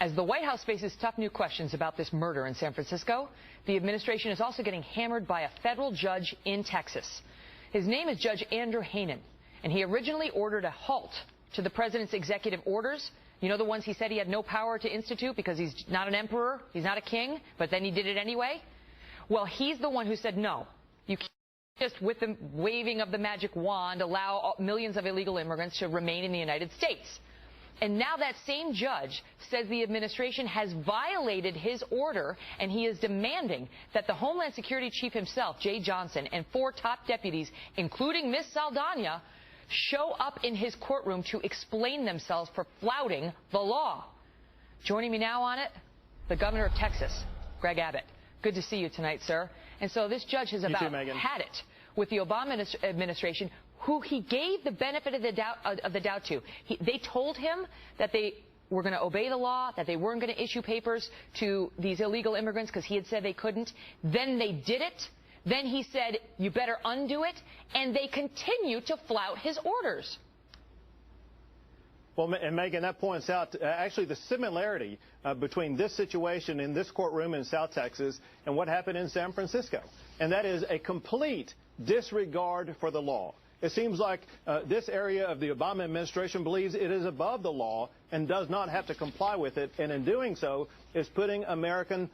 As the White House faces tough new questions about this murder in San Francisco, the administration is also getting hammered by a federal judge in Texas. His name is Judge Andrew Hanen, and he originally ordered a halt to the president's executive orders. You know, the ones he said he had no power to institute because he's not an emperor, he's not a king, but then he did it anyway? Well, he's the one who said no. You can't just, with the waving of the magic wand, allow millions of illegal immigrants to remain in the United States. And now that same judge says the administration has violated his order, and he is demanding that the Homeland Security Chief himself, Jay Johnson, and 4 top deputies, including Ms. Saldana, show up in his courtroom to explain themselves for flouting the law. Joining me now on it, the governor of Texas, Greg Abbott. Good to see you tonight, sir. And so this judge has about had it with the Obama administration, who he gave the benefit of the doubt to. They told him that they were going to obey the law, that they weren't going to issue papers to these illegal immigrants because he had said they couldn't. Then they did it. Then he said, you better undo it. And they continue to flout his orders. Well, and Megan, that points out actually the similarity between this situation in this courtroom in South Texas and what happened in San Francisco. And that is a complete disregard for the law. It seems like this area of the Obama administration believes it is above the law and does not have to comply with it, and in doing so is putting Americans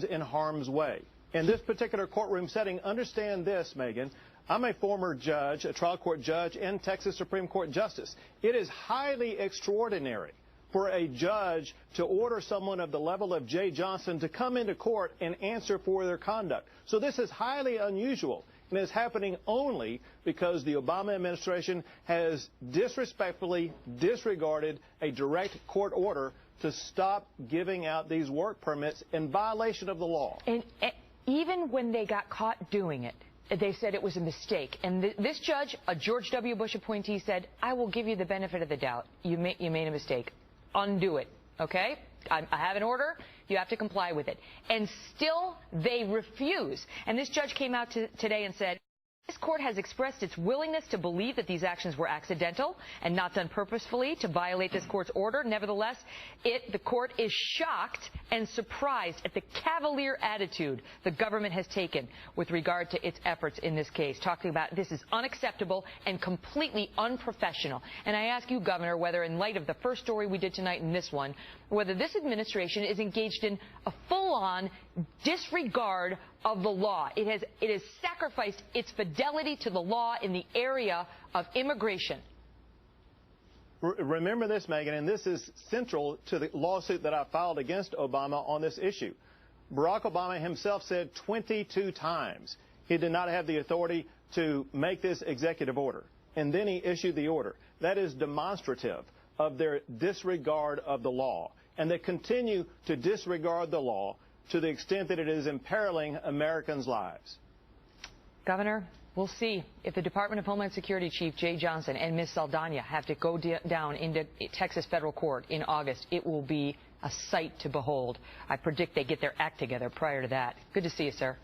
in harm's way. In this particular courtroom setting, understand this, Megan, I'm a former judge, a trial court judge, and Texas Supreme Court justice. It is highly extraordinary for a judge to order someone of the level of Jay Johnson to come into court and answer for their conduct. So this is highly unusual. And it's happening only because the Obama administration has disrespectfully disregarded a direct court order to stop giving out these work permits in violation of the law. And even when they got caught doing it, they said it was a mistake. And this judge, a George W. Bush appointee, said, I will give you the benefit of the doubt. You made a mistake. Undo it. Okay? I have an order. You have to comply with it. And still, they refuse. And this judge came out today and said, this court has expressed its willingness to believe that these actions were accidental and not done purposefully to violate this court's order. Nevertheless, the court is shocked and surprised at the cavalier attitude the government has taken with regard to its efforts in this case, talking about this is unacceptable and completely unprofessional. And I ask you, Governor, whether in light of the first story we did tonight and this one, whether this administration is engaged in a full-on disregard of the law. It has sacrificed its fidelity to the law in the area of immigration. Remember this, Megan, and this is central to the lawsuit that I filed against Obama on this issue. Barack Obama himself said 22 times he did not have the authority to make this executive order. And then he issued the order. That is demonstrative of their disregard of the law. And they continue to disregard the law to the extent that it is imperiling Americans' lives. Governor, we'll see if the Department of Homeland Security Chief Jay Johnson and Ms. Saldana have to go down into Texas federal court in August. It will be a sight to behold. I predict they get their act together prior to that. Good to see you, sir.